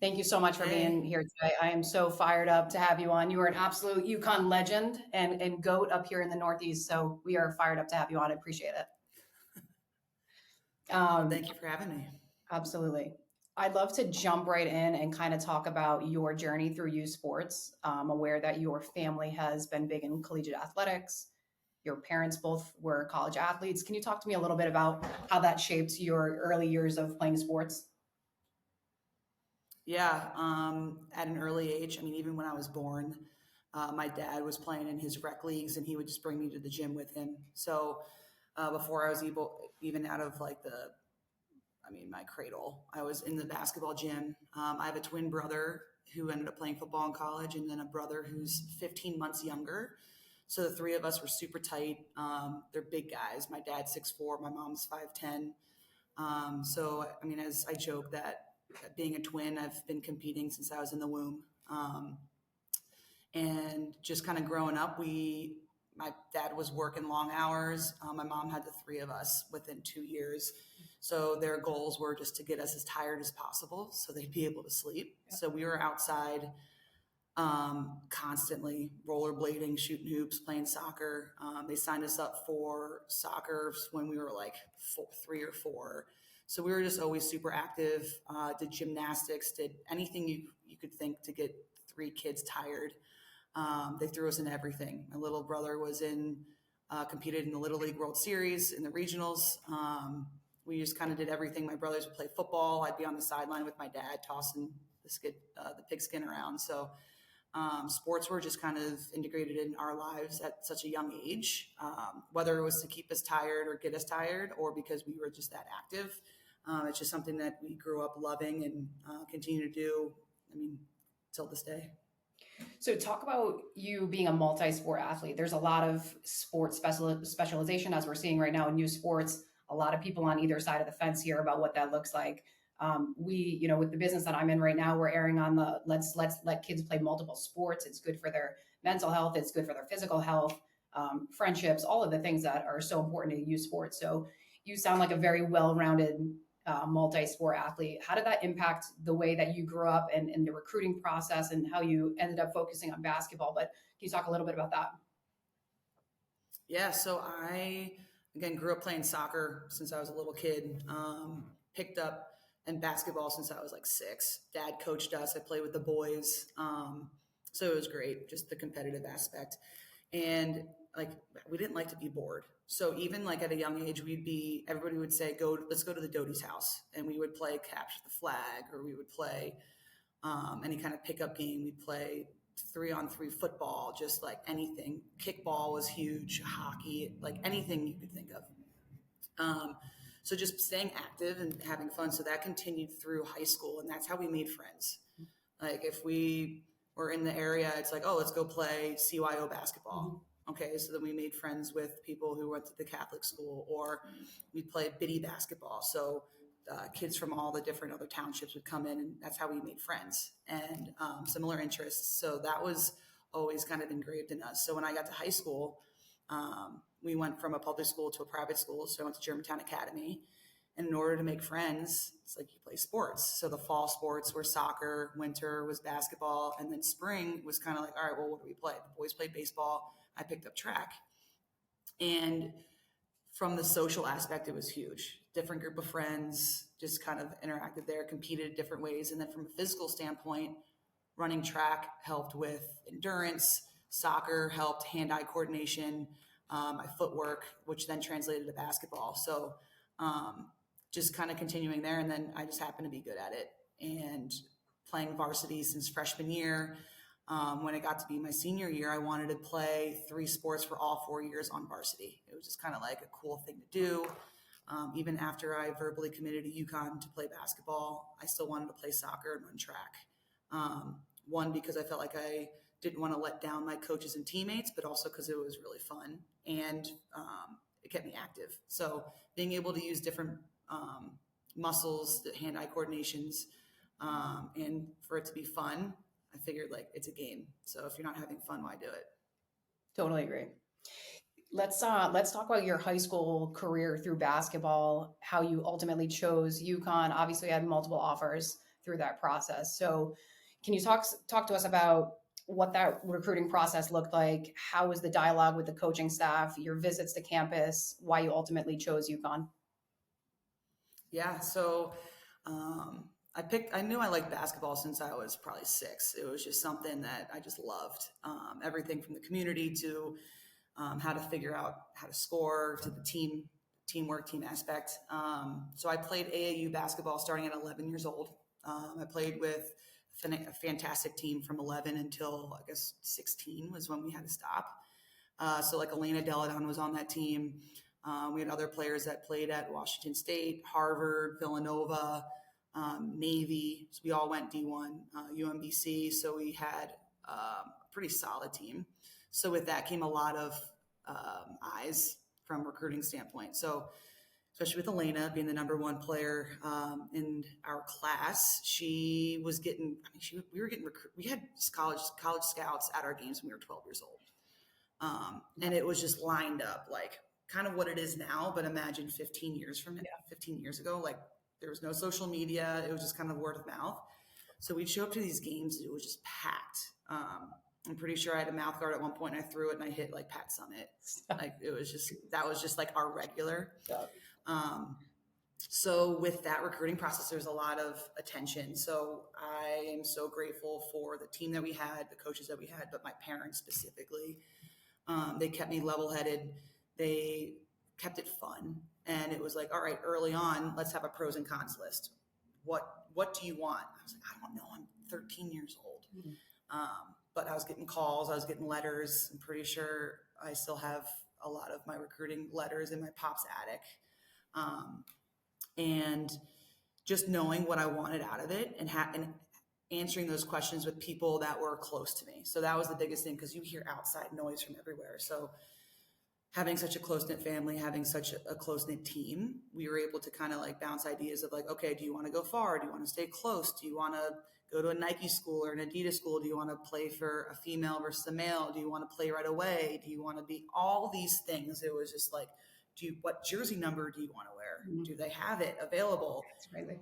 Thank you so much for being Hey, here today. I am so fired up to have you on. You are an absolute Yukon legend and GOAT up here in the Northeast. So we are fired up to have you on. I appreciate it. thank Um, you for having me. Absolutely. I'd love to jump right in and kind of talk about your journey through youth sports. I'm aware that your family has been big in collegiate athletics. Your parents both were college athletes. Can you talk to me a little bit about how that shaped your early years of playing sports? Yeah, at an early age, I mean, even when I was born, my dad was playing in his rec leagues and he would just bring me to the gym with him. So before I was even out of my cradle, I was in the basketball gym. I have a twin brother who ended up playing football in college and then a brother who's 15 months younger. So the three of us were super tight. They're big guys. My dad's 6'4", my mom's 5'10". I mean, as I joke that being a twin, I've been competing since I was in the womb. And just kind of growing up, my dad was working long hours. My mom had the three of us within 2 years. So their goals were just to get us as tired as possible so they'd be able to sleep. So we were outside constantly rollerblading, shooting hoops, playing soccer. They signed us up for soccer when we were like 3 or 4. So we were just always super active, did gymnastics, did anything you could think to get three kids tired. They threw us in everything. My little brother was competed in the Little League World Series, in the regionals. We just kind of did everything. My brothers would play football. I'd be on the sideline with my dad tossing the pigskin around. So sports were just kind of integrated in our lives at such a young age, whether it was to keep us tired or get us tired or because we were just that active. It's just something that we grew up loving and continue to do, I mean, till this day. So, talk about you being a multi-sport athlete. There's a lot of sport specialization as we're seeing right now in new sports. A lot of people on either side of the fence here about what that looks like. With the business that I'm in right now, we're airing on the let's let kids play multiple sports. It's good for their mental health. It's good for their physical health, friendships, all of the things that are so important to youth sports. So, you sound like a very well-rounded multi-sport athlete. How did that impact the way that you grew up and the recruiting process and how you ended up focusing on basketball? But can you talk a little bit about that? Yeah, so I again grew up playing soccer since I was a little kid. Picked up and basketball since I was like 6. Dad coached us. I played with the boys, so it was great, just the competitive aspect. And like we didn't like to be bored. So even like at a young age, everybody would say, let's go to the Doty's house, and we would play capture the flag, or we would play any kind of pickup game. We'd play 3-on-3 football, just like anything. Kickball was huge, hockey, like anything you could think of. Um, so just staying active and having fun. So that continued through high school, and that's how we made friends. Like if we were in the area, it's like, oh, let's go play CYO Mm-hmm. basketball. Okay, so then we made friends with people who went to the Catholic school, or we played biddy basketball. So kids from all the different other townships would come in, and that's how we made friends and similar interests. So that was always kind of engraved in us. So when I got to high school, we went from a public school to a private school. So I went to Germantown Academy. And in order to make friends, it's like you play sports. So the fall sports were soccer, winter was basketball, and then spring was kind of like, all right, well, what do we play? The boys played baseball. I picked up track. And from the social aspect, it was huge. Different group of friends, just kind of interacted there, competed different ways. And then from a physical standpoint, running track helped with endurance, soccer helped hand-eye coordination, my footwork, which then translated to basketball. So just kind of continuing there. And then I just happened to be good at it and playing varsity since freshman year. When it got to be my senior year, I wanted to play 3 sports for all 4 years on varsity. It was just kind of like a cool thing to do. Even after I verbally committed to UConn to play basketball, I still wanted to play soccer and run track. One, because I felt like I didn't want to let down my coaches and teammates, but also because it was really fun and it kept me active. So being able to use different muscles, the hand-eye coordinations, and for it to be fun, I figured like it's a game. So if you're not having fun, why do it? Totally agree. Let's talk about your high school career through basketball. How you ultimately chose UConn. Obviously, you had multiple offers. through that process. So can you talk to us about what that recruiting process looked like? How was the dialogue with the coaching staff, your visits to campus, why you ultimately chose UConn? Yeah. So I knew I liked basketball since I was probably 6. It was just something that I just loved. Everything from the community to how to figure out how to score to the teamwork, team aspect. So I played AAU basketball starting at 11 years old. I played with a fantastic team from 11 until I guess 16 was when we had to stop. So like Elena Deladon was on that team. We had other players that played at Washington State, Harvard, Villanova, Navy. So we all went D1, UMBC. So we had a pretty solid team. So with that came a lot of eyes from a recruiting standpoint. So especially with Elena being the number one player in our class, she was getting. I mean, we were getting we had college scouts at our games when we were 12 years old. And it was just lined up like kind of what it is now, but imagine 15 years from it, 15 years ago, like there was no social media. It was just kind of word of mouth. So we'd show up to these games. It was just packed. I'm pretty sure I had a mouth guard at one point. And I threw it and I hit like Pat Summit. Like that was just like our regular. So with that recruiting process, there's a lot of attention. So I am so grateful for the team that we had, the coaches that we had, but my parents specifically. They kept me level-headed. They kept it fun. And it was like, all right, early on, let's have a pros and cons list. What do you want? I was like, I don't know. I'm 13 years old. But I was getting calls. I was getting letters. I'm pretty sure I still have a lot of my recruiting letters in my pop's attic. And just knowing what I wanted out of it and answering those questions with people that were close to me. So that was the biggest thing because you hear outside noise from everywhere. So having such a close-knit family, having such a close-knit team, we were able to kind of like bounce ideas of like, okay, do you want to go far? Do you want to stay close? Do you want to go to a Nike school or an Adidas school? Do you want to play for a female versus a male? Do you want to play right away? Do you want to be all these things? It was just like, what jersey number do you want to wear? Do they have it available?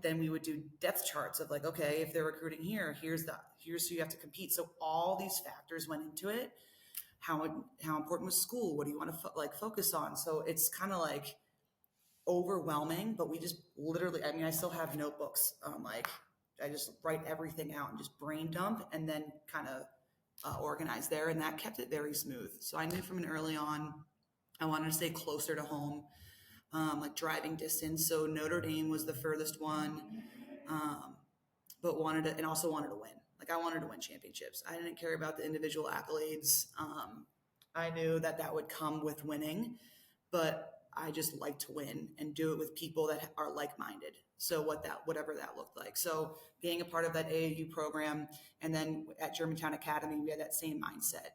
Then we would do depth charts of like, okay, if they're recruiting here, here's who you have to compete. So all these factors went into it. How important was school? What do you want to focus on? So it's kind of like overwhelming, but we just literally, I mean, I still have notebooks. Like I just write everything out and just brain dump and then kind of organize there. And that kept it very smooth. So I knew from an early on, I wanted to stay closer to home, like driving distance. So Notre Dame was the furthest one, but also wanted to win. Like I wanted to win championships. I didn't care about the individual accolades. I knew that would come with winning, but I just like to win and do it with people that are like-minded. So whatever that looked like. So being a part of that AAU program, and then at Germantown Academy, we had that same mindset.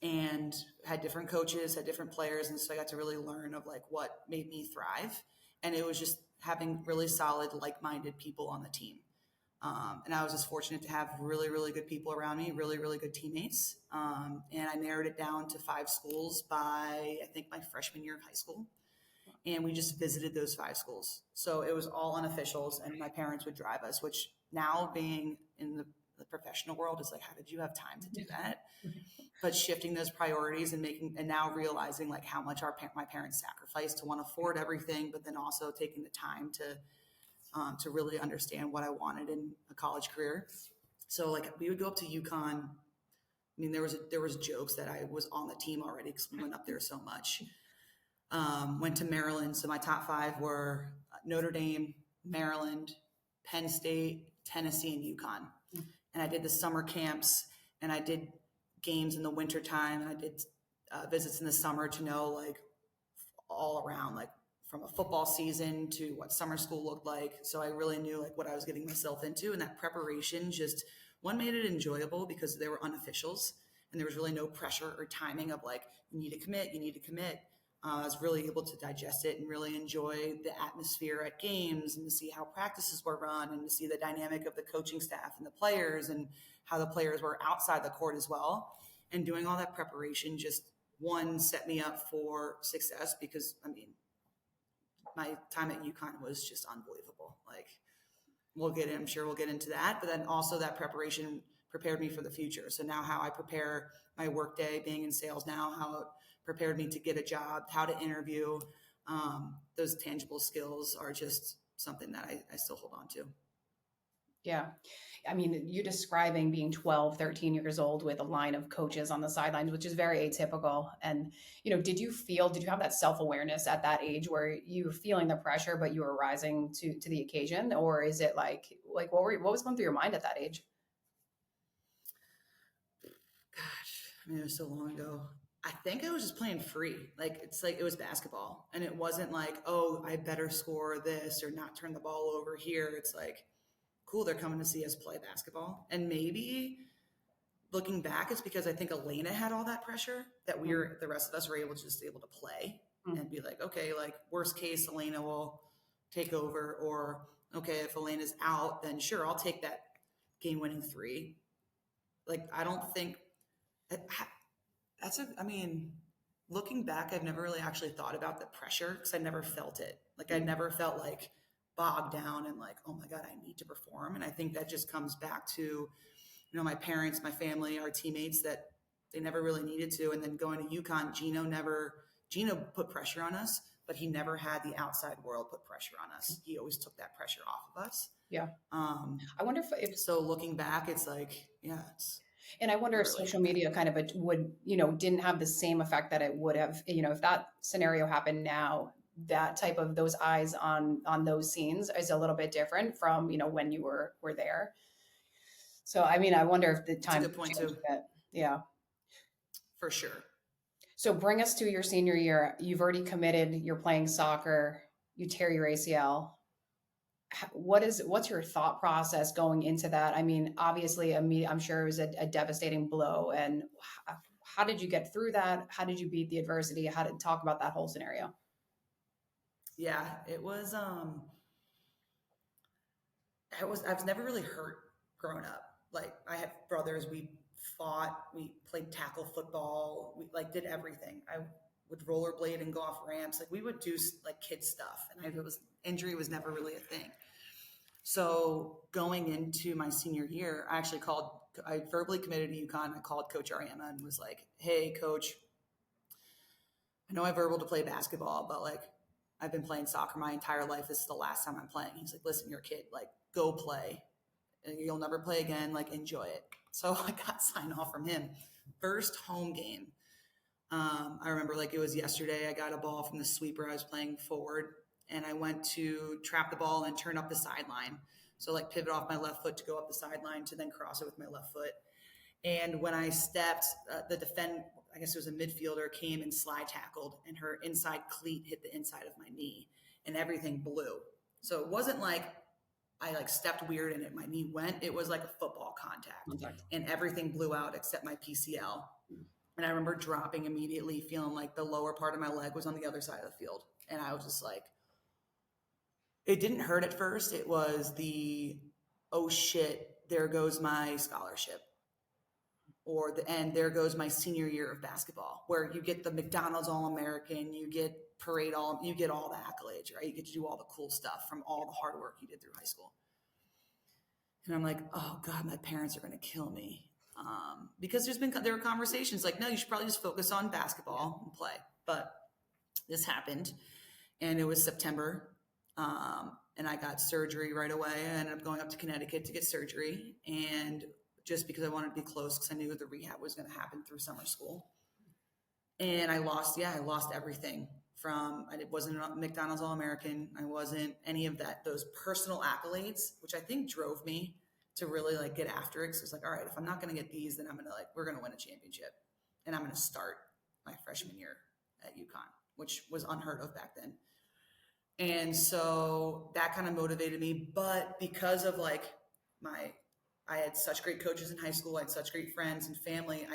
And had different coaches, had different players. And so I got to really learn of like what made me thrive. And it was just having really solid, like-minded people on the team. And I was just fortunate to have really, really good people around me, really, really good teammates. And I narrowed it down to 5 schools by, I think, my freshman year of high school. And we just visited those 5 schools. So it was all unofficials, and my parents would drive us, which now being in the professional world is like, how did you have time to do that? But shifting those priorities and now realizing like how much my parents sacrificed to want to afford everything, but then also taking the time to really understand what I wanted in a college career. So like we would go up to UConn. I mean, there was jokes that I was on the team already because we went up there so much. Went to Maryland. So my top 5 were Notre Dame, Maryland, Penn State, Tennessee, and UConn. And I did the summer camps, and I did games in the winter time, and I did visits in the summer to know like all around, like from a football season to what summer school looked like. So I really knew like what I was getting myself into, and that preparation just made it enjoyable because there were unofficials and there was really no pressure or timing of like, you need to commit. I was really able to digest it and really enjoy the atmosphere at games and to see how practices were run and to see the dynamic of the coaching staff and the players and how the players were outside the court as well. And doing all that preparation just set me up for success because, I mean, my time at UConn was just unbelievable. Like I'm sure we'll get into that, but then also that preparation prepared me for the future. So now how I prepare my workday being in sales now, how it prepared me to get a job, how to interview, those tangible skills are just something that I still hold on to. Yeah. I mean, you describing being 12, 13 years old with a line of coaches on the sidelines, which is very atypical. And, did you have that self-awareness at that age where you were feeling the pressure, but you were rising to the occasion? Or is it like what was going through your mind at that age? Gosh, I mean, it was so long ago. I think I was just playing free. Like, it's like it was basketball. And it wasn't like, oh, I better score this or not turn the ball over here. It's like, cool, they're coming to see us play basketball. And maybe looking back, it's because I think Elena had all that pressure that the rest of us were able to play Mm-hmm. and be like, okay, like worst case, Elena will take over. Or, okay, if Elena's out, then sure, I'll take that game winning three. Like, I don't think I mean, looking back, I've never really actually thought about the pressure because I never felt it. Like, I never felt like bogged down and like, oh my God, I need to perform. And I think that just comes back to, my parents, my family, our teammates that they never really needed to. And then going to UConn, Gino put pressure on us, but he never had the outside world put pressure on us. He always took that pressure off of us. Yeah. Um, I wonder if so looking back, it's like, yeah, And I wonder never if really social had that. media kind of didn't have the same effect that it would have, if that scenario happened now, that type of those eyes on those scenes is a little bit different from, when you were there. So, I mean, I wonder if the That's a times good point changed too, a bit. Yeah. for sure. So bring us to your senior year. You've already committed, you're playing soccer, you tear your ACL. What's your thought process going into that? I mean, obviously, I'm sure it was a devastating blow. And how did you get through that? How did you beat the adversity? How did talk about that whole scenario? Yeah, it was. I was never really hurt growing up. Like, I had brothers. We fought. We played tackle football. We like did everything. I would rollerblade and go off ramps. Like, we would do like kid stuff. And it was injury was never really a thing. So going into my senior year, I verbally committed to UConn. I called Coach Ariema and was like, hey, Coach, I know I verbal to play basketball, but like I've been playing soccer my entire life. This is the last time I'm playing. He's like, listen, you're a kid, like go play. You'll never play again. Like enjoy it. So I got signed off from him. First home game. I remember like it was yesterday. I got a ball from the sweeper. I was playing forward and I went to trap the ball and turn up the sideline. So like pivot off my left foot to go up the sideline to then cross it with my left foot. And when I stepped, I guess it was a midfielder, came and slide tackled, and her inside cleat hit the inside of my knee, and everything blew. So it wasn't like I like stepped weird and my knee went. It was like a football contact, Contact. and everything blew out except my PCL. And I remember dropping immediately, feeling like the lower part of my leg was on the other side of the field, and I was just like, it didn't hurt at first. It was the oh shit, there goes my scholarship and there goes my senior year of basketball, where you get the McDonald's All-American, you get all the accolades, right? You get to do all the cool stuff from all the hard work you did through high school. And I'm like, oh God, my parents are going to kill me. Because there were conversations like, no, you should probably just focus on basketball and play. But this happened and it was September. And I got surgery right away. I ended up going up to Connecticut to get surgery. And just because I wanted to be close because I knew the rehab was going to happen through summer school. And I lost everything it wasn't a McDonald's All-American. I wasn't any of that, those personal accolades, which I think drove me to really like get after it. Cause it's like, all right, if I'm not going to get these, then we're going to win a championship and I'm going to start my freshman year at UConn, which was unheard of back then. And so that kind of motivated me. But because of like I had such great coaches in high school, I had such great friends and family,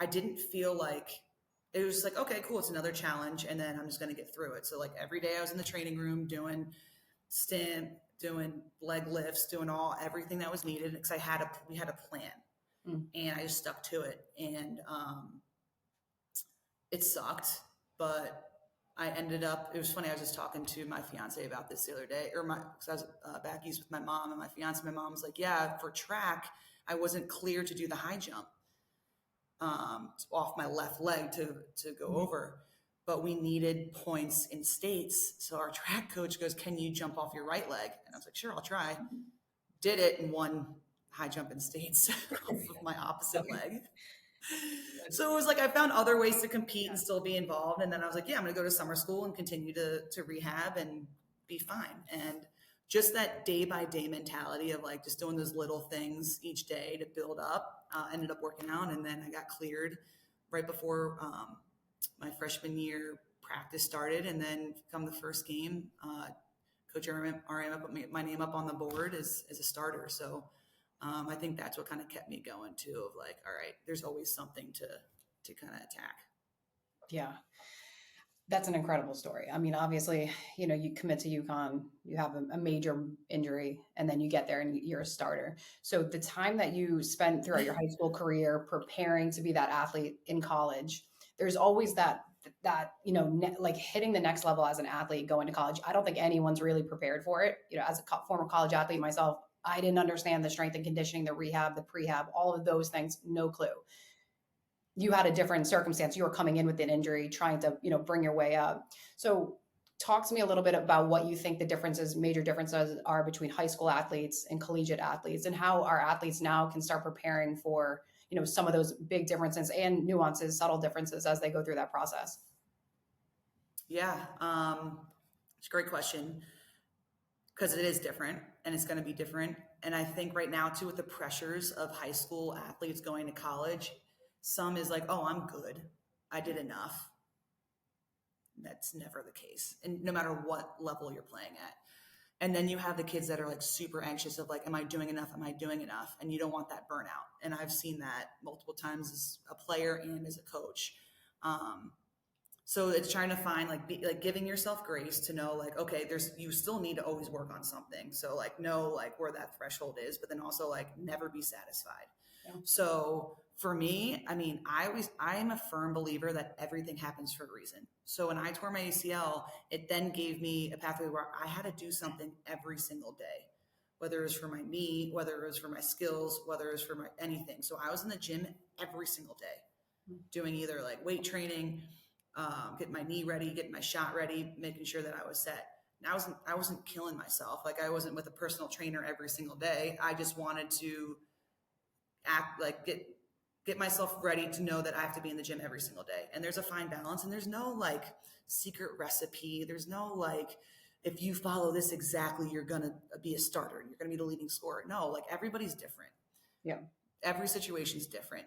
I didn't feel like it was like, okay, cool, it's another challenge. And then I'm just going to get through it. So like every day I was in the training room doing stim, doing leg lifts, doing everything that was needed because we had a plan and I just stuck to it. And it sucked, but I ended up, it was funny, I was just talking to my fiance about this the other day, or because I was back east with my mom and my fiance. My mom was like, yeah, for track, I wasn't clear to do the high jump off my left leg to go Mhm. over. But we needed points in states. So our track coach goes, can you jump off your right leg? And I was like, sure, I'll try. Did it and won high jump in states off of my opposite Okay. leg. So it was like I found other ways to compete Yeah. and still be involved. And then I was like, yeah, I'm going to go to summer school and continue to rehab and be fine. And just that day by day mentality of like just doing those little things each day to build up, ended up working out. And then I got cleared right before my freshman year practice started. And then come the first game, Coach RM put my name up on the board as a starter. So I think that's what kind of kept me going too. Of like, all right, there's always something to kind of attack. Yeah. That's an incredible story. I mean, obviously, you commit to UConn, you have a major injury, and then you get there and you're a starter. So the time that you spent throughout your high school career preparing to be that athlete in college, there's always like hitting the next level as an athlete going to college. I don't think anyone's really prepared for it. As a former college athlete myself, I didn't understand the strength and conditioning, the rehab, the prehab, all of those things, no clue. You had a different circumstance. You were coming in with an injury, trying to, bring your way up. So talk to me a little bit about what you think the differences, major differences are between high school athletes and collegiate athletes, and how our athletes now can start preparing for, some of those big differences and nuances, subtle differences as they go through that process. Yeah, it's a great question because it is different and it's going to be different. And I think right now too, with the pressures of high school athletes going to college, some is like, oh, I'm good, I did enough. That's never the case, and no matter what level you're playing at. And then you have the kids that are like super anxious of like, am I doing enough? Am I doing enough? And you don't want that burnout. And I've seen that multiple times as a player and as a coach. Um, so it's trying to find like giving yourself grace to know like, okay, you still need to always work on something. So like know like where that threshold is, but then also like never be satisfied. Yeah. So for me, I mean, I am a firm believer that everything happens for a reason. So when I tore my ACL, it then gave me a pathway where I had to do something every single day, whether it was for my knee, whether it was for my skills, whether it was for my anything. So I was in the gym every single day doing either like weight training, getting my knee ready, getting my shot ready, making sure that I was set. And I wasn't killing myself. Like I wasn't with a personal trainer every single day. I just wanted to act like get myself ready to know that I have to be in the gym every single day. And there's a fine balance, and there's no like secret recipe. There's no like, if you follow this exactly, you're going to be a starter and you're going to be the leading scorer. No, like everybody's different. Yeah. Every situation's different.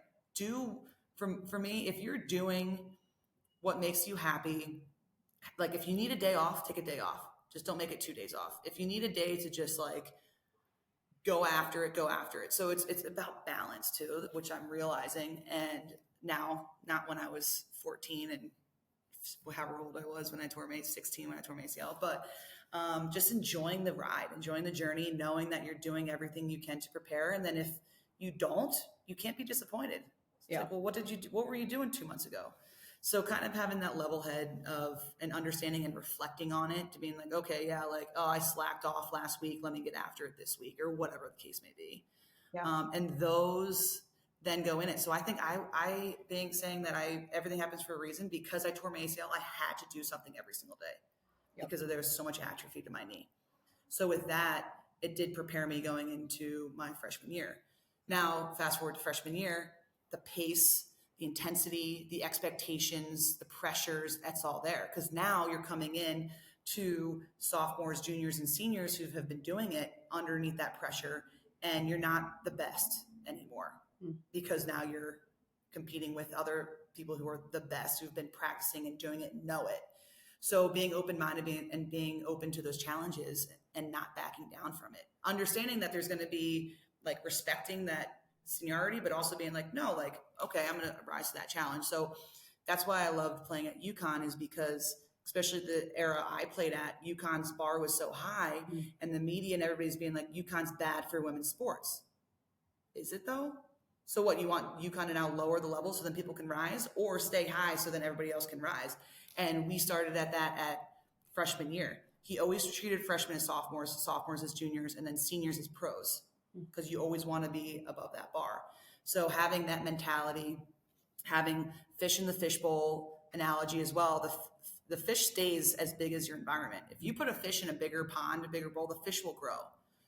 For me, if you're doing what makes you happy, like if you need a day off, take a day off. Just don't make it 2 days off. If you need a day to just like go after it, go after it. So it's about balance too, which I'm realizing. And now, not when I was 14 and however old I was when I tore my 16 when I tore my ACL, but just enjoying the ride, enjoying the journey, knowing that you're doing everything you can to prepare. And then if you don't, you can't be disappointed. It's Yeah. like, well, what were you doing 2 months ago? So kind of having that level head of and understanding and reflecting on it to being like, okay, yeah, like, oh, I slacked off last week. Let me get after it this week or whatever the case may be. Yeah. And those then go in it. So I think I being saying that everything happens for a reason because I tore my ACL, I had to do something every single day Yep. because there was so much atrophy to my knee. So with that, it did prepare me going into my freshman year. Now, fast forward to freshman year, the pace, the intensity, the expectations, the pressures, that's all there. Because now you're coming in to sophomores, juniors, and seniors who have been doing it underneath that pressure, and you're not the best anymore because now you're competing with other people who are the best, who've been practicing and doing it, know it. So being open-minded and being open to those challenges and not backing down from it, understanding that there's going to be like respecting that seniority, but also being like, no, like, okay, I'm going to rise to that challenge. So that's why I loved playing at UConn, is because especially the era I played at, UConn's bar was so high and the media and everybody's being like, UConn's bad for women's sports. Is it though? So what, you want UConn to now lower the level so then people can rise, or stay high so then everybody else can rise? And we started at that at freshman year. He always treated freshmen as sophomores as juniors, and then seniors as pros, because you always want to be above that bar. So having that mentality, having fish in the fishbowl analogy as well, the fish stays as big as your environment. If you put a fish in a bigger pond, a bigger bowl, the fish will grow.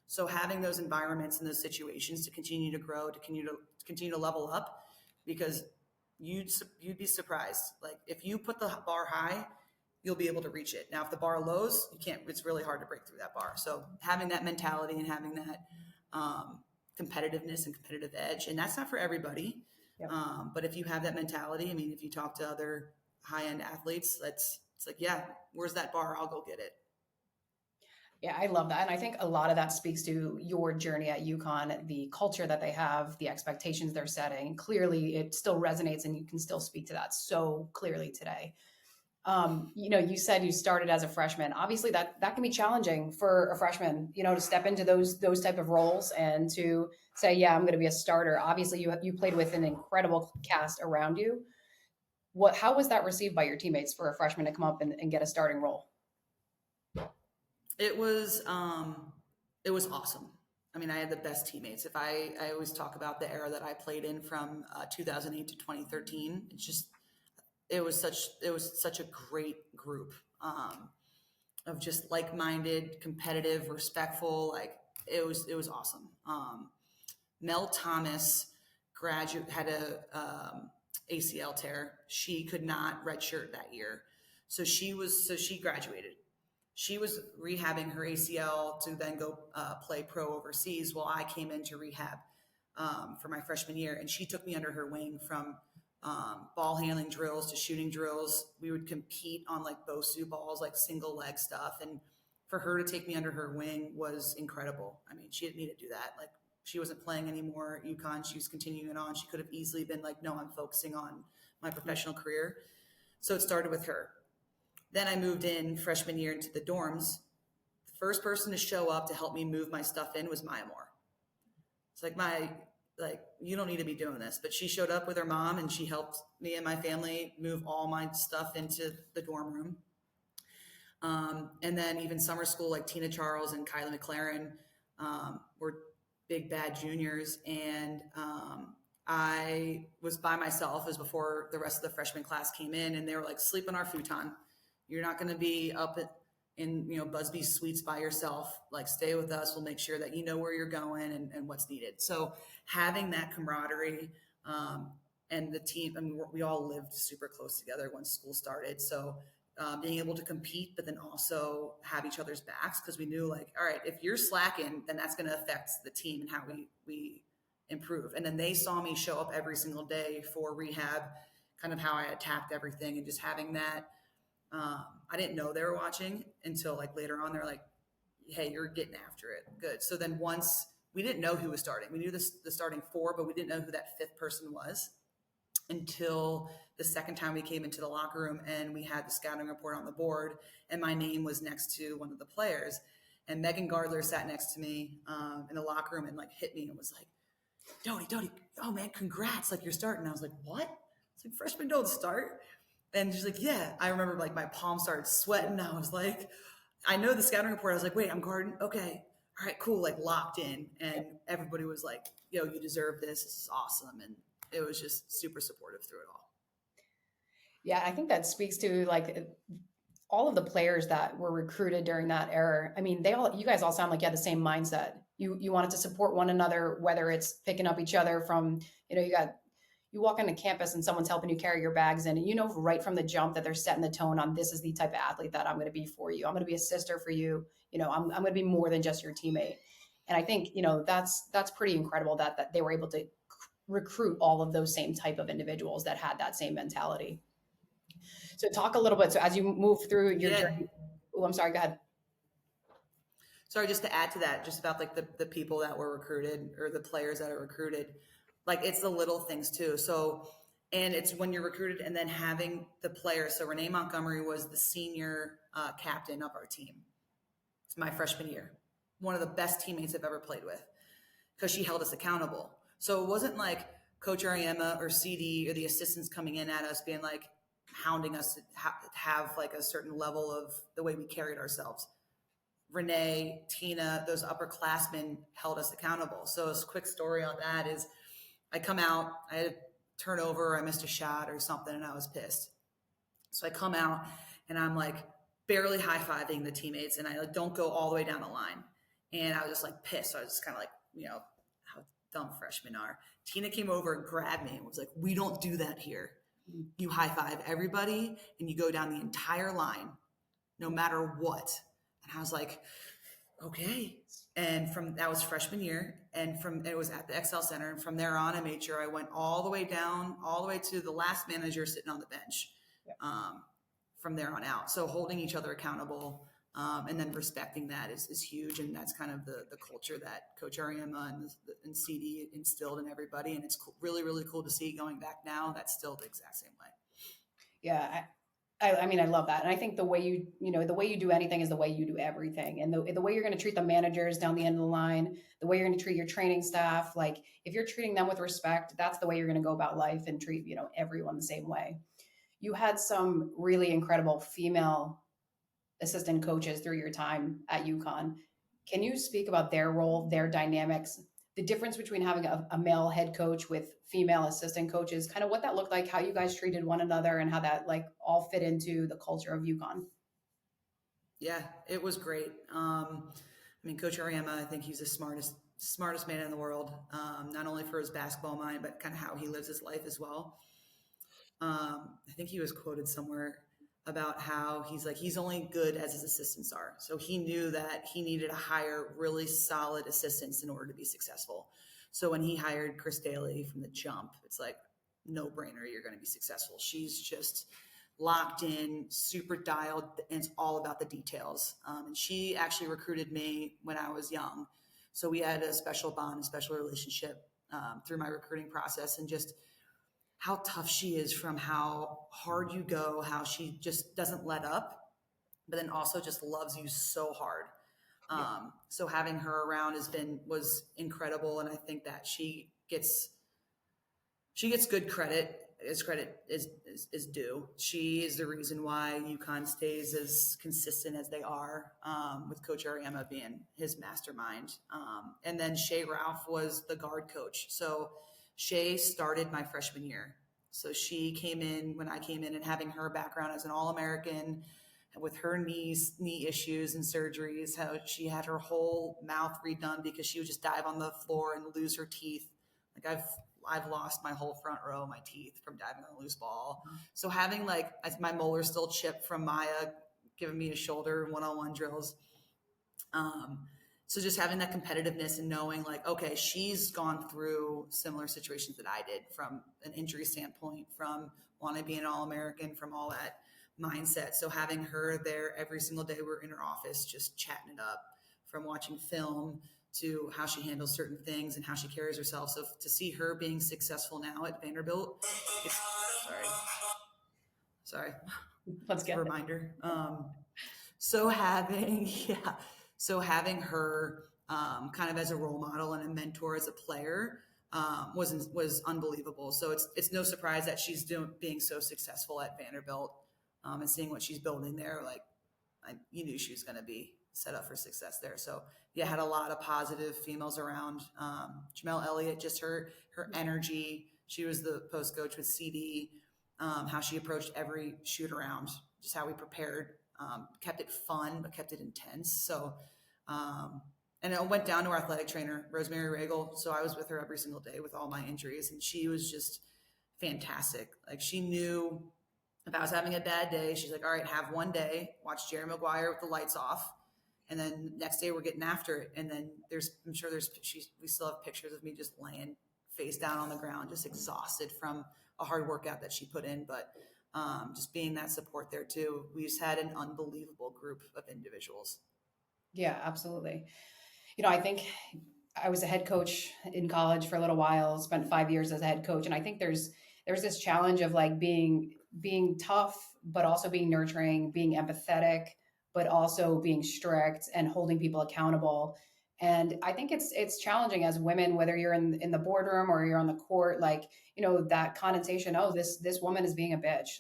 So having those environments and those situations to continue to grow, to continue to level up, because you'd be surprised. Like if you put the bar high, you'll be able to reach it. Now, if the bar lows, you can't. It's really hard to break through that bar. So having that mentality and having that competitiveness and competitive edge, and that's not for everybody. Yep. But if you have that mentality, I mean, if you talk to other high-end athletes, it's like, yeah, where's that bar? I'll go get it. Yeah, I love that. And I think a lot of that speaks to your journey at UConn, the culture that they have, the expectations they're setting. Clearly, it still resonates and you can still speak to that so clearly today. You said you started as a freshman. Obviously, that can be challenging for a freshman, to step into those type of roles and to say, yeah, I'm going to be a starter. Obviously, you played with an incredible cast around you. How was that received by your teammates for a freshman to come up and get a starting role? It was awesome. I mean, I had the best teammates. If I always talk about the era that I played in from 2008 to 2013. It was such a great group of just like-minded, competitive, respectful. Like it was awesome. Mel Thomas had a ACL tear. She could not redshirt that year, so she graduated. She was rehabbing her ACL to then go play pro overseas while I came into rehab for my freshman year. And she took me under her wing from ball handling drills to shooting drills. We would compete on like BOSU balls, like single leg stuff. And for her to take me under her wing was incredible. I mean, she didn't need to do that. Like she wasn't playing anymore at UConn. She was continuing on. She could have easily been like, no, I'm focusing on my professional career. So it started with her. Then I moved in freshman year into the dorms. The first person to show up to help me move my stuff in was Maya Moore. It's like, you don't need to be doing this, but she showed up with her mom and she helped me and my family move all my stuff into the dorm room. And then even summer school, like Tina Charles and Kyla McLaren were big bad juniors. And I was by myself. It was before the rest of the freshman class came in, and they were like, sleep on our futon. You're not going to be up in Busby's suites by yourself. Like, stay with us. We'll make sure that you know where you're going and what's needed. So having that camaraderie and the team, I mean, we all lived super close together once school started. So being able to compete, but then also have each other's backs, because we knew like, all right, if you're slacking, then that's going to affect the team and how we improve. And then they saw me show up every single day for rehab, kind of how I attacked everything, and just having that. I didn't know they were watching until like later on. They're like, hey, you're getting after it. Good. So then once we didn't know who was starting, we knew the starting four, but we didn't know who that fifth person was until the second time we came into the locker room and we had the scouting report on the board and my name was next to one of the players. And Megan Gardler sat next to me in the locker room and like hit me and was like, Dodie, oh man, congrats. Like you're starting. And I was like, what? It's like, freshmen don't start. And she's like, yeah. I remember like my palms started sweating. I was like, I know the scouting report. I was like, wait, I'm guarding. Okay. All right, cool. Like locked in. And everybody was like, yo, you deserve this. This is awesome. And it was just super supportive through it all. Yeah, I think that speaks to like all of the players that were recruited during that era. I mean, you guys all sound like you had the same mindset. You wanted to support one another, whether it's picking up each other from, you walk onto campus and someone's helping you carry your bags in, and right from the jump that they're setting the tone on, this is the type of athlete that I'm going to be for you. I'm going to be a sister for you. I'm going to be more than just your teammate. And I think, that's pretty incredible that they were able to recruit all of those same type of individuals that had that same mentality. So talk a little bit. So as you move through your journey, I'm sorry, go ahead. Sorry, just to add to that, just about like the people that were recruited or the players that are recruited, like it's the little things too. So, and it's when you're recruited and then having the players. So Renee Montgomery was the senior captain of our team. It's my freshman year. One of the best teammates I've ever played with because she held us accountable. So it wasn't like Coach Ariema or CD or the assistants coming in at us being like, hounding us to have like a certain level of the way we carried ourselves. Renee, Tina, those upperclassmen held us accountable. So a quick story on that is I come out, I had a turnover, I missed a shot or something, and I was pissed. So I come out and I'm like barely high fiving the teammates, and I like don't go all the way down the line. And I was just like pissed. So I was just kind of like, how dumb freshmen are. Tina came over and grabbed me and was like, "We don't do that here. You high five everybody and you go down the entire line, no matter what." And I was like, okay. And from that was freshman year, and from it was at the XL Center, and from there on, I made sure I went all the way down, all the way to the last manager sitting on the bench. Yeah. From there on out, so holding each other accountable, and then respecting that is huge, and that's kind of the culture that Coach Ariema and CD instilled in everybody, and it's really really cool to see going back now. That's still the exact same way. Yeah. I mean, I love that. And I think the way the way you do anything is the way you do everything. And the way you're going to treat the managers down the end of the line, the way you're going to treat your training staff, like if you're treating them with respect, that's the way you're going to go about life and treat, everyone the same way. You had some really incredible female assistant coaches through your time at UConn. Can you speak about their role, their dynamics, the difference between having a male head coach with female assistant coaches, kind of what that looked like, how you guys treated one another, and how that like all fit into the culture of UConn? Yeah, it was great. I mean, Coach Ariema, I think he's the smartest man in the world. Not only for his basketball mind, but kind of how he lives his life as well. I think he was quoted somewhere about how he's only good as his assistants are. So he knew that he needed to hire really solid assistants in order to be successful. So when he hired Chris Daly from the jump, it's like no brainer. You're going to be successful. She's just locked in, super dialed, and it's all about the details. And she actually recruited me when I was young. So we had a special bond, a special relationship through my recruiting process, and just how tough she is from how hard you go, how she just doesn't let up, but then also just loves you so hard. Yeah. So having her around was incredible, and I think that she gets good credit. As credit is due. She is the reason why UConn stays as consistent as they are, with Coach Ariema being his mastermind. And then Shay Ralph was the guard coach. So Shay started my freshman year. So she came in when I came in, and having her background as an All-American with her knee issues and surgeries, how she had her whole mouth redone because she would just dive on the floor and lose her teeth. Like I've lost my whole front row of my teeth from diving on a loose ball. So having my molar still chipped from Maya giving me a shoulder one-on-one drills. So just having that competitiveness and knowing okay, she's gone through similar situations that I did from an injury standpoint, from wanting to be an All-American, from all that mindset. So having her there every single day, we're in her office just chatting it up, from watching film to how she handles certain things and how she carries herself. So to see her being successful now at Vanderbilt, sorry, Let's get a reminder. So having her kind of as a role model and a mentor as a player was unbelievable. So it's no surprise that she's being so successful at Vanderbilt, and seeing what she's building there. You knew she was going to be set up for success there. So yeah, had a lot of positive females around. Jamel Elliott, just her energy. She was the post coach with CD. How she approached every shoot around, just how we prepared, kept it fun, but kept it intense. So, and I went down to our athletic trainer, Rosemary Regal. So I was with her every single day with all my injuries, and she was just fantastic. She knew if I was having a bad day, she's like, all right, have one day, watch Jerry Maguire with the lights off. And then next day we're getting after it. And then I'm sure we still have pictures of me just laying face down on the ground, just exhausted from a hard workout that she put in. But just being that support there too. We just had an unbelievable group of individuals. Yeah, absolutely. I think I was a head coach in college for a little while, spent 5 years as a head coach. And I think there's this challenge of being tough, but also being nurturing, being empathetic, but also being strict and holding people accountable. And I think it's challenging as women, whether you're in the boardroom or you're on the court, that connotation, oh, this woman is being a bitch.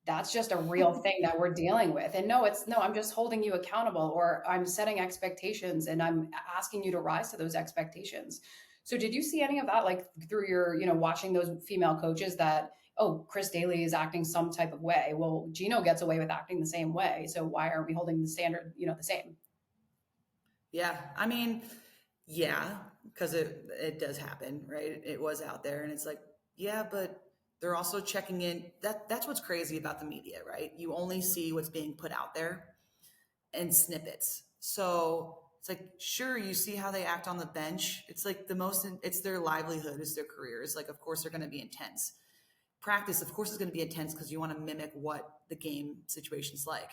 that's just a real thing that we're dealing with. And no, it's no, I'm just holding you accountable, or I'm setting expectations and I'm asking you to rise to those expectations. So did you see any of that, like through your, watching those female coaches, that, oh, Chris Daly is acting some type of way? Well, Gino gets away with acting the same way. So why aren't we holding the standard, the same? Yeah. I mean, yeah, because it does happen, right? It was out there, and it's like, yeah, but they're also checking in. That's what's crazy about the media, right? You only see what's being put out there and snippets. So it's like, sure, you see how they act on the bench. It's like it's their livelihood, it's their career. It's like, of course, they're going to be intense. Practice, of course, is going to be intense because you want to mimic what the game situation's like.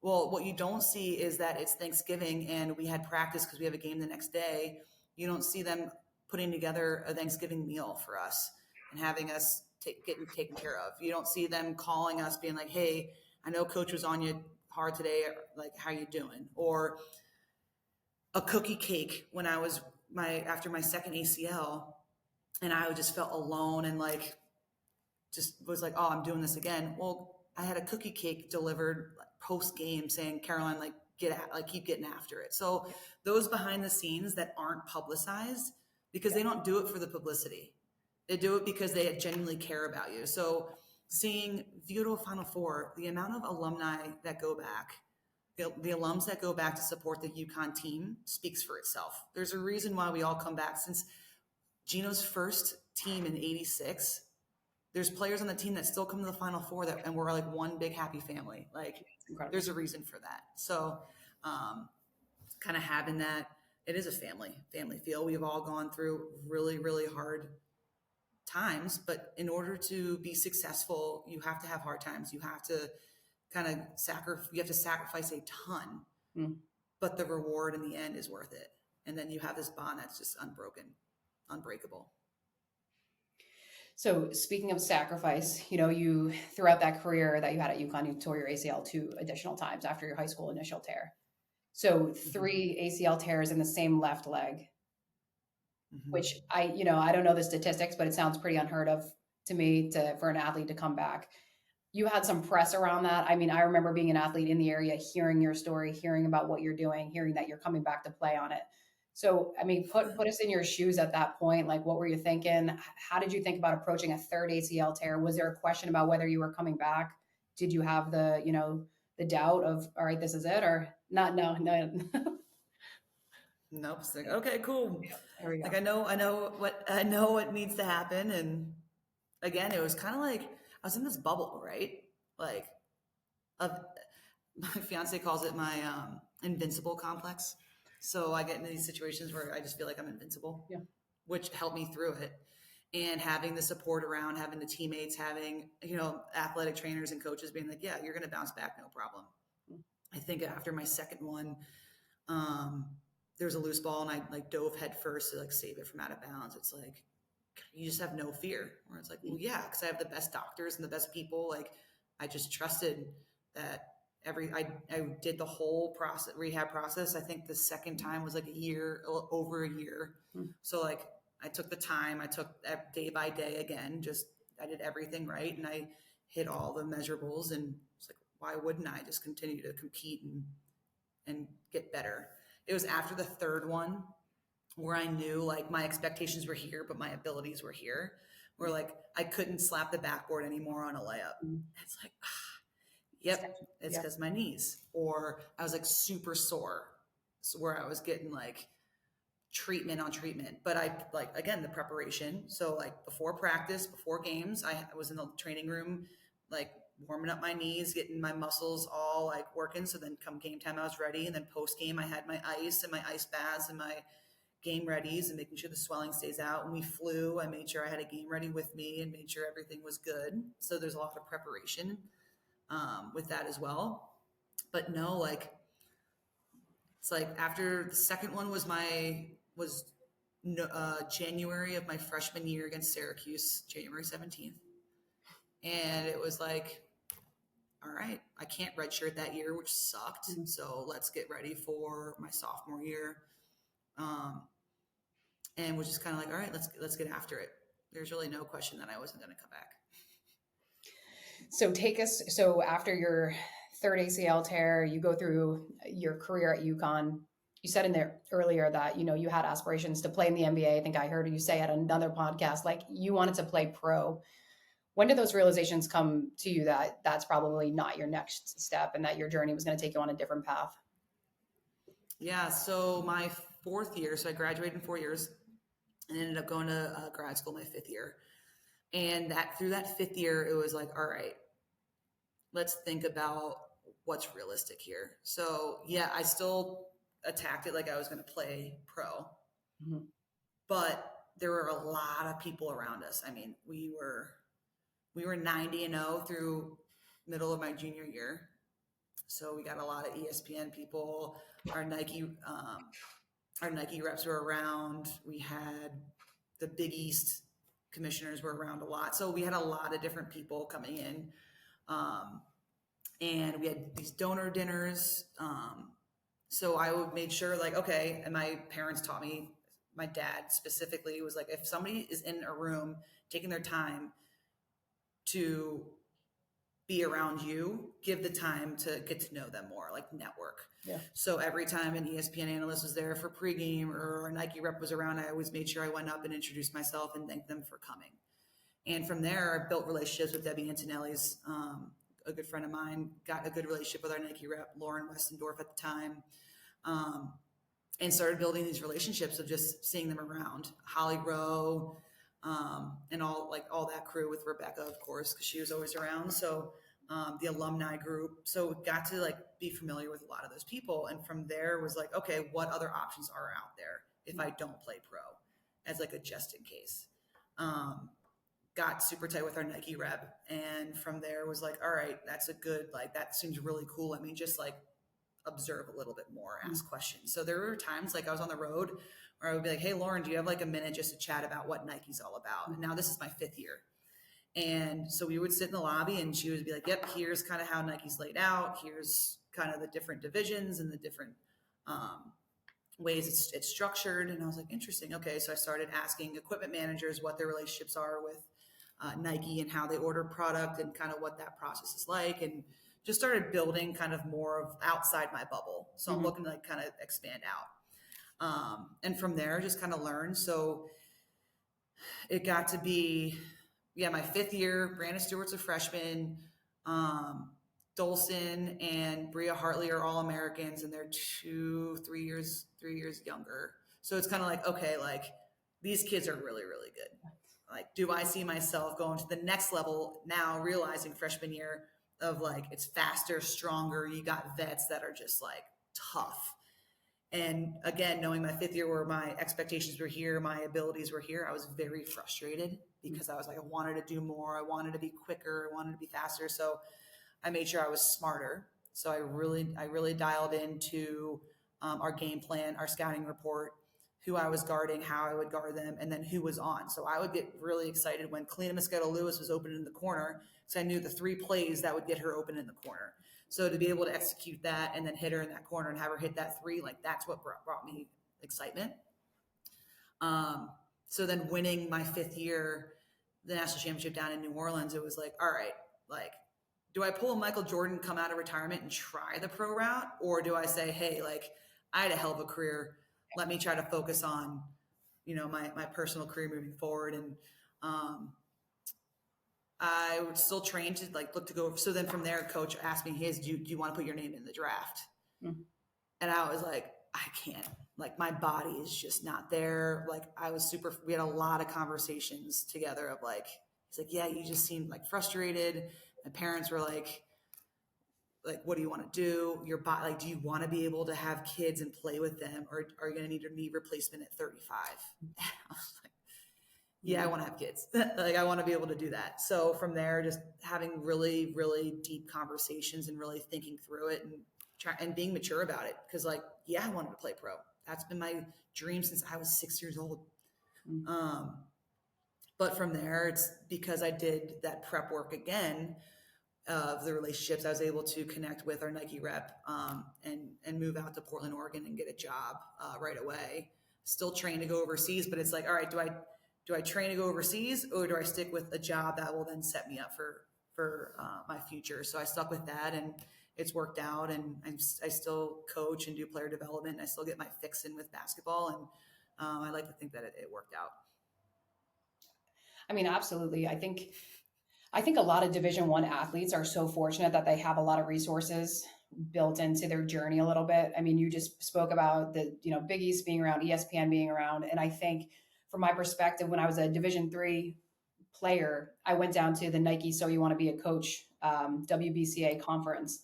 Well, what you don't see is that it's Thanksgiving and we had practice because we have a game the next day. You don't see them putting together a Thanksgiving meal for us and having us getting taken care of. You don't see them calling us being like, hey, I know coach was on you hard today. Like, how you doing? Or a cookie cake when I was after my second ACL, and I just felt alone and like just was like, oh, I'm doing this again. Well, I had a cookie cake delivered post game saying, Caroline, like keep getting after it. So those behind the scenes that aren't publicized, because they don't do it for the publicity. They do it because they genuinely care about you. So seeing Vito Final Four, the amount of alumni that go back, the alums that go back to support the UConn team speaks for itself. There's a reason why we all come back. Since Gino's first team in '86, there's players on the team that still come to the Final Four and we're like one big happy family. Like, there's a reason for that. So kind of having that, it is a family feel. We've all gone through really, really hard times, but in order to be successful, you have to have hard times. You have to you have to sacrifice a ton, but the reward in the end is worth it. And then you have this bond that's just unbreakable. So speaking of sacrifice, you throughout that career that you had at UConn, you tore your ACL two additional times after your high school initial tear. So Mm-hmm. three ACL tears in the same left leg, Mm-hmm. which I don't know the statistics, but it sounds pretty unheard of to me for an athlete to come back. You had some press around that. I mean, I remember being an athlete in the area, hearing your story, hearing about what you're doing, hearing that you're coming back to play on it. So, I mean, put us in your shoes at that point. Like, what were you thinking? How did you think about approaching a third ACL tear? Was there a question about whether you were coming back? Did you have the doubt of, all right, this is it, or not? No, no. Nope. It's like, okay, cool. There we Like, go. I know what needs to happen. And again, it was kind of like I was in this bubble, right? Like, of my fiance calls it my invincible complex. So I get into these situations where I just feel like I'm invincible, Yeah. which helped me through it. And having the support around, having the teammates, having, athletic trainers and coaches being like, yeah, you're going to bounce back, no problem. I think after my second one, um, there was a loose ball and I like dove head first to like save it from out of bounds. It's like, you just have no fear. Where it's like, well, yeah, because I have the best doctors and the best people. Like, I just trusted that I did the whole rehab process. I think the second time was like over a year. Hmm. So like, I took the time, I took day by day again, I did everything right. And I hit all the measurables, and it's like, why wouldn't I just continue to compete and get better? It was after the third one where I knew like my expectations were here, but my abilities were here. Where like I couldn't slap the backboard anymore on a layup. It's like, yep, it's Yeah. because my knees. Or I was like super sore, so where I was getting like treatment on treatment. But I like, again, the preparation. So like before practice, before games, I was in the training room, like warming up my knees, getting my muscles all like working. So then come game time, I was ready. And then post game, I had my ice and my ice baths and my game readies and making sure the swelling stays out. When we flew, I made sure I had a game ready with me and made sure everything was good. So there's a lot of preparation with that as well. But no, like, it's like after the second one was January of my freshman year against Syracuse, January 17th. And it was like, all right, I can't redshirt that year, which sucked. Mhm. So let's get ready for my sophomore year. And was just kind of like, all right, let's get after it. There's really no question that I wasn't going to come back. So take us. So after your third ACL tear, you go through your career at UConn. You said in there earlier that you had aspirations to play in the NBA. I think I heard you say at another podcast like you wanted to play pro. When did those realizations come to you that that's probably not your next step and that your journey was going to take you on a different path? Yeah, so my fourth year, so I graduated in 4 years and ended up going to grad school my fifth year. And that through that fifth year, it was like, all right, let's think about what's realistic here. So yeah, I still attacked it like I was going to play pro, Mhm. but there were a lot of people around us. I mean, we were 90-0 through middle of my junior year. So we got a lot of ESPN people. Our Nike, our Nike reps were around. We had the Big East commissioners were around a lot. So we had a lot of different people coming in. Um, and we had these donor dinners. So I would made sure like, okay, and my parents taught me, my dad specifically was like, if somebody is in a room taking their time to be around you, give the time to get to know them more, like network. Yeah. So every time an ESPN analyst was there for pregame or a Nike rep was around, I always made sure I went up and introduced myself and thanked them for coming. And from there, I built relationships with Debbie Antonelli's, a good friend of mine, got a good relationship with our Nike rep, Lauren Westendorf at the time, and started building these relationships of just seeing them around. Holly Rowe, and all that crew with Rebecca, of course, because she was always around. So the alumni group. So got to like be familiar with a lot of those people. And from there was like, okay, what other options are out there if I don't play pro as like a just in case. Got super tight with our Nike rep. And from there was like, all right, that's a good, like, that seems really cool. I mean, just like observe a little bit more, ask questions. So there were times like I was on the road where I would be like, hey, Lauren, do you have like a minute just to chat about what Nike's all about? And now this is my fifth year. And so we would sit in the lobby and she would be like, yep, here's kind of how Nike's laid out. Here's kind of the different divisions and the different ways it's structured. And I was like, interesting. Okay. So I started asking equipment managers what their relationships are with Nike and how they order product and kind of what that process is like. And just started building kind of more of outside my bubble. So I'm looking to like kind of expand out. And from there, just kind of learn. So it got to be, my fifth year. Brandon Stewart's a freshman. Dolson and Bria Hartley are all Americans, and they're 3 years younger. So it's kind of like, okay, like these kids are really, really good. Like, do I see myself going to the next level now, realizing freshman year of like, it's faster, stronger. You got vets that are just like tough. And again, knowing my fifth year where my expectations were here, my abilities were here, I was very frustrated because I was like, I wanted to do more. I wanted to be quicker. I wanted to be faster. So I made sure I was smarter. So I really dialed into our game plan, our scouting report, who I was guarding, how I would guard them, and then who was on. So I would get really excited when Kalina Mosquito-Lewis was open in the corner because I knew the 3 plays that would get her open in the corner. So to be able to execute that and then hit her in that corner and have her hit that 3, like that's what brought me excitement. So then winning my fifth year, the national championship down in New Orleans, it was like, all right, like, do I pull a Michael Jordan, come out of retirement and try the pro route? Or do I say, hey, like I had a hell of a career. Let me try to focus on, my personal career moving forward. And I would still train to like look to go. So then from there, coach asked me, hey, do you want to put your name in the draft? Mm-hmm. And I was like, I can't. Like my body is just not there. Like we had a lot of conversations together of like, he's like, yeah, you just seemed like frustrated. My parents were like, what do you want to do? Your body, like, do you want to be able to have kids and play with them, or are you going to need a knee replacement at 35? I was like, yeah, I want to have kids. Like, I want to be able to do that. So from there, just having really, really deep conversations and really thinking through it and being mature about it. Cause like, yeah, I wanted to play pro. That's been my dream since I was 6 years old. But from there, it's because I did that prep work again of the relationships. I was able to connect with our Nike rep and move out to Portland, Oregon and get a job right away. Still train to go overseas, but it's like, all right, do I train to go overseas or do I stick with a job that will then set me up for for my future. So I stuck with that, and it's worked out. And I still coach and do player development. And I still get my fix in with basketball, and I like to think that it worked out. I mean, absolutely. I think a lot of Division 1 athletes are so fortunate that they have a lot of resources built into their journey a little bit. I mean, you just spoke about the, Big East being around, ESPN being around, and I think from my perspective, when I was a Division 3 player, I went down to the Nike So You Want to Be a Coach WBCA conference,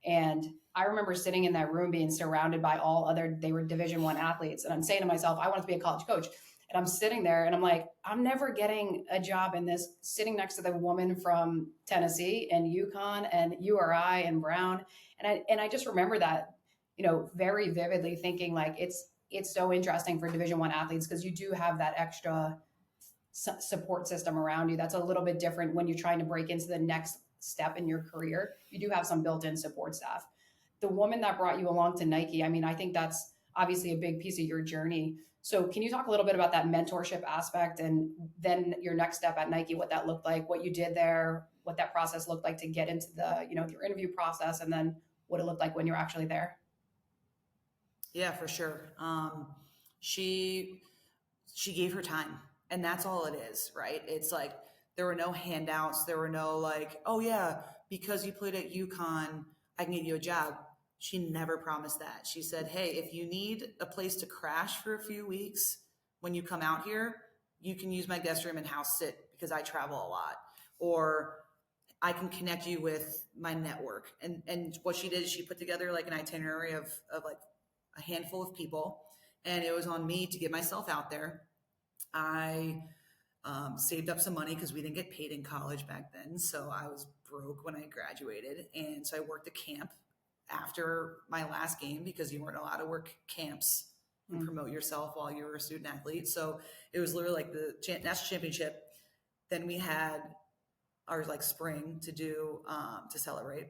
and I remember sitting in that room being surrounded by all other they were Division 1 athletes, and I'm saying to myself, I want to be a college coach. And I'm sitting there and I'm like, I'm never getting a job in this, sitting next to the woman from Tennessee and UConn and URI and Brown. And I just remember that, very vividly, thinking like it's so interesting for Division 1 athletes because you do have that extra support system around you that's a little bit different when you're trying to break into the next step in your career. You do have some built-in support staff. The woman that brought you along to Nike, I mean, I think that's obviously a big piece of your journey. So can you talk a little bit about that mentorship aspect and then your next step at Nike, what that looked like, what you did there, what that process looked like to get into your interview process, and then what it looked like when you're actually there? Yeah, for sure. She she gave her time, and that's all it is, right? It's like there were no handouts. There were no like, oh yeah, because you played at UConn, I can get you a job. She never promised that. She said, hey, if you need a place to crash for a few weeks when you come out here, you can use my guest room and house sit because I travel a lot. Or I can connect you with my network. And what she did is she put together like an itinerary of like a handful of people. And it was on me to get myself out there. I saved up some money because we didn't get paid in college back then. So I was broke when I graduated. And so I worked a camp after my last game because you weren't allowed to work camps and promote yourself while you were a student athlete. So it was literally like the national championship. Then we had our like spring to do to celebrate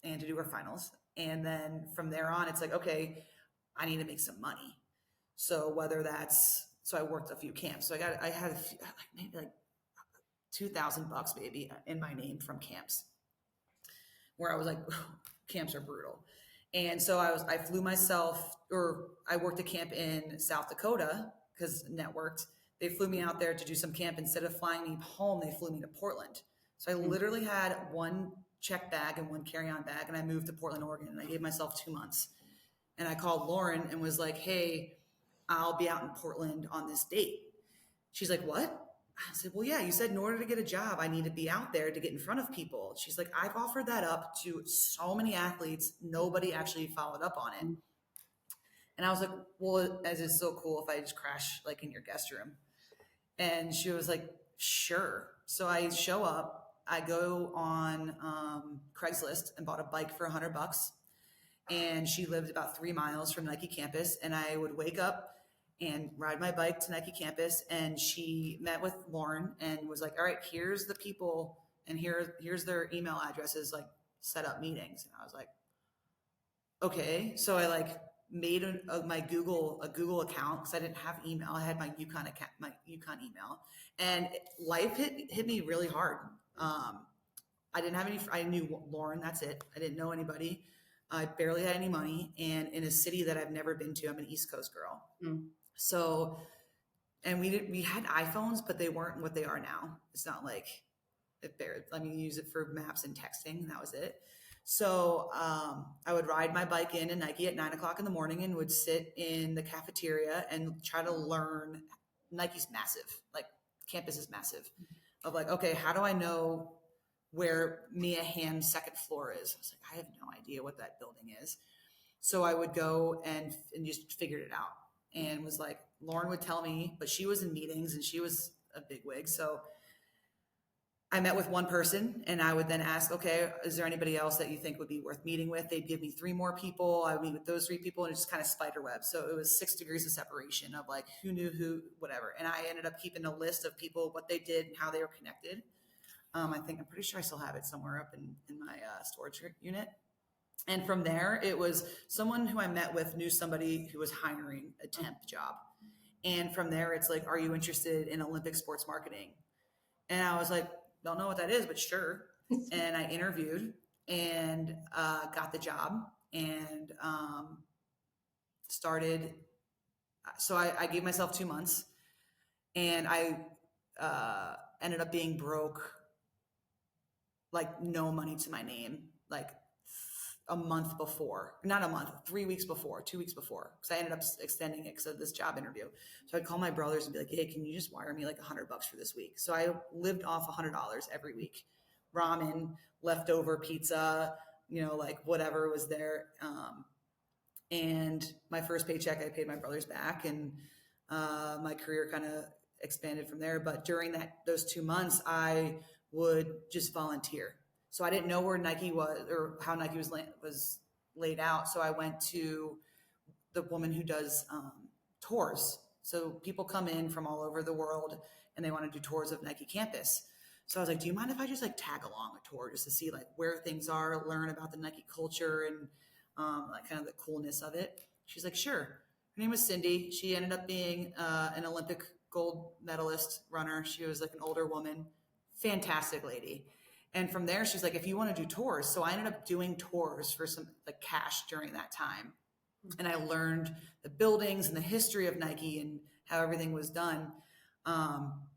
and to do our finals. And then from there on, it's like, okay, I need to make some money. So so I worked a few camps. So I had a few, like maybe like $2,000 maybe in my name from camps, where I was like, camps are brutal. And so I flew myself, or I worked a camp in South Dakota because networked. They flew me out there to do some camp. Instead of flying me home, they flew me to Portland. So I literally had one check bag and one carry-on bag, and I moved to Portland, Oregon, and I gave myself 2 months. And I called Lauren and was like, hey, I'll be out in Portland on this date. She's like, what? I said, well, yeah, you said in order to get a job, I need to be out there to get in front of people. She's like, I've offered that up to so many athletes. Nobody actually followed up on it. And I was like, well, as is so cool if I just crash like in your guest room. And she was like, sure. So I show up, I go on Craigslist and bought a bike for $100. And she lived about 3 miles from Nike campus. And I would wake up and ride my bike to Nike campus. And she met with Lauren and was like, all right, here's the people and here's their email addresses, like set up meetings. And I was like, okay. So I like made a Google account because I didn't have email. I had my UConn account, my UConn email, and life hit me really hard. I didn't have any, I knew Lauren, that's it. I didn't know anybody. I barely had any money, and in a city that I've never been to. I'm an East Coast girl. So, and we had iPhones, but they weren't what they are now. It's not like let me use it for maps and texting, and that was it. So I would ride my bike in Nike at 9 o'clock in the morning and would sit in the cafeteria and try to learn. Nike's massive, like campus is massive. Of like, okay, how do I know where Mia Hamm's second floor is? I was like, I have no idea what that building is. So I would go and just figured it out, and was like, Lauren would tell me, but she was in meetings and she was a bigwig. So I met with one person, and I would then ask, okay, is there anybody else that you think would be worth meeting with? They'd give me 3 more people. I would meet with those 3 people, and it just kind of spider web. So it was 6 degrees of separation of like who knew who, whatever. And I ended up keeping a list of people, what they did and how they were connected. I'm pretty sure I still have it somewhere up in my storage unit. And from there, it was someone who I met with knew somebody who was hiring a temp job. And from there, it's like, are you interested in Olympic sports marketing? And I was like, don't know what that is, but sure. and I interviewed and got the job and started. So I gave myself 2 months, and I ended up being broke, like no money to my name, like a month before, not a month, 3 weeks before, 2 weeks before, because I ended up extending it because of this job interview. So I'd call my brothers and be like, "Hey, can you just wire me like $100 for this week?" So I lived off $100 every week, ramen, leftover pizza, like whatever was there. And my first paycheck, I paid my brothers back, and my career kind of expanded from there. But during those 2 months, I would just volunteer. So I didn't know where Nike was or how Nike was laid out. So I went to the woman who does tours. So people come in from all over the world and they want to do tours of Nike campus. So I was like, "Do you mind if I just like tag along a tour just to see like where things are, learn about the Nike culture and like kind of the coolness of it?" She's like, "Sure." Her name was Cindy. She ended up being an Olympic gold medalist runner. She was like an older woman, fantastic lady. And from there, she's like, "If you want to do tours." So I ended up doing tours for some like cash during that time. And I learned the buildings and the history of Nike and how everything was done. Um,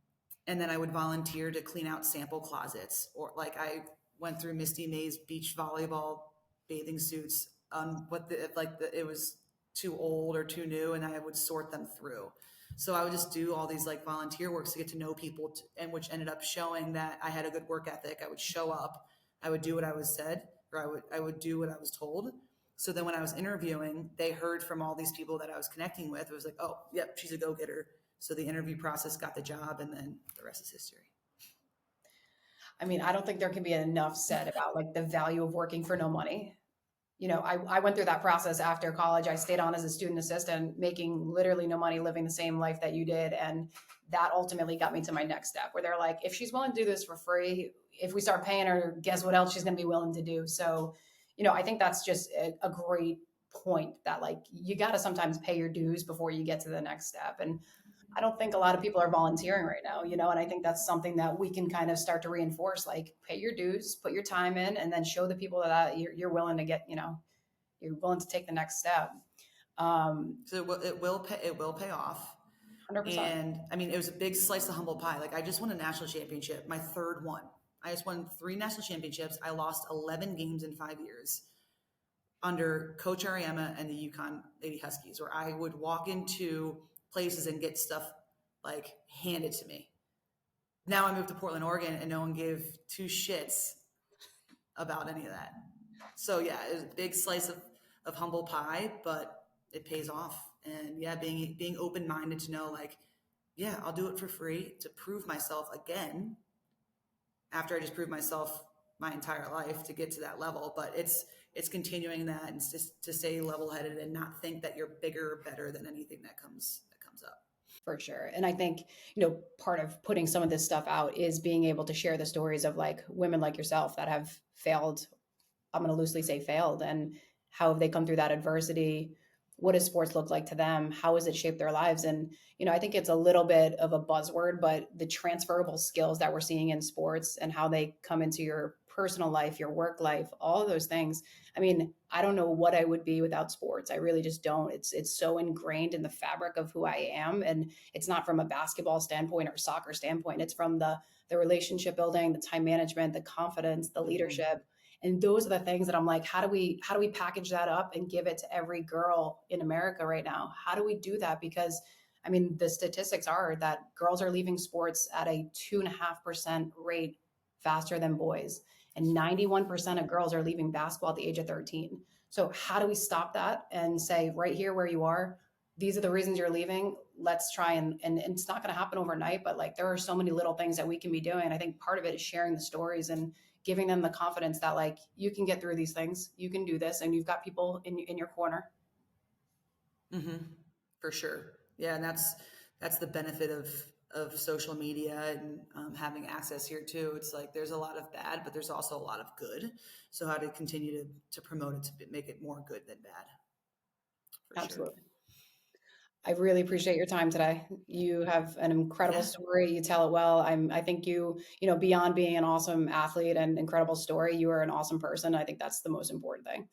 and then I would volunteer to clean out sample closets, or like I went through Misty May's beach volleyball bathing suits on it was too old or too new, and I would sort them through. So I would just do all these like volunteer works to get to know people, and which ended up showing that I had a good work ethic. I would show up, I would do what I was said, or I would do what I was told. So then when I was interviewing, they heard from all these people that I was connecting with. It was like, "Oh, yep, she's a go getter." So the interview process got the job, and then the rest is history. I mean, I don't think there can be enough said about like the value of working for no money. I went through that process after college. I stayed on as a student assistant, making literally no money, living the same life that you did. And that ultimately got me to my next step where they're like, if she's willing to do this for free, if we start paying her, guess what else she's going to be willing to do? So, I think that's just a great point that like you got to sometimes pay your dues before you get to the next step. And I don't think a lot of people are volunteering right now, and I think that's something that we can kind of start to reinforce, like pay your dues, put your time in, and then show the people that you're willing to get, you're willing to take the next step. So it will pay off. 100%. And I mean, it was a big slice of humble pie. Like I just won a national championship, my third one. I just won 3 national championships. I lost 11 games in 5 years under Coach Ariema and the Yukon Lady Huskies, where I would walk into places and get stuff like handed to me. Now I moved to Portland, Oregon, and no one gave two shits about any of that. So yeah, it was a big slice of humble pie, but it pays off. And yeah, being open minded to know like, yeah, I'll do it for free to prove myself again after I just proved myself my entire life to get to that level. But it's continuing that and just to stay level headed and not think that you're bigger or better than anything that comes up. For sure. And I think, part of putting some of this stuff out is being able to share the stories of like women like yourself that have failed. I'm going to loosely say failed, and how have they come through that adversity? What does sports look like to them? How has it shaped their lives? And, I think it's a little bit of a buzzword, but the transferable skills that we're seeing in sports and how they come into your personal life, your work life, all of those things. I mean, I don't know what I would be without sports. I really just don't. It's so ingrained in the fabric of who I am. And it's not from a basketball standpoint or soccer standpoint. It's from the relationship building, the time management, the confidence, the Mm-hmm. leadership. And those are the things that I'm like, how do we package that up and give it to every girl in America right now? How do we do that? Because I mean, the statistics are that girls are leaving sports at a 2.5% rate faster than boys. And 91% of girls are leaving basketball at the age of 13. So how do we stop that and say, right here where you are, these are the reasons you're leaving. Let's try and it's not going to happen overnight, but like there are so many little things that we can be doing. I think part of it is sharing the stories and giving them the confidence that like you can get through these things, you can do this, and you've got people in your corner. Mm-hmm. For sure. Yeah, and that's the benefit of social media and having access here too. It's like there's a lot of bad, but there's also a lot of good. So how to continue to promote it to make it more good than bad, for sure. Absolutely. I really appreciate your time today. You have an incredible Yeah. story. You tell it well. I think beyond being an awesome athlete and incredible story, you are an awesome person. I think that's the most important thing.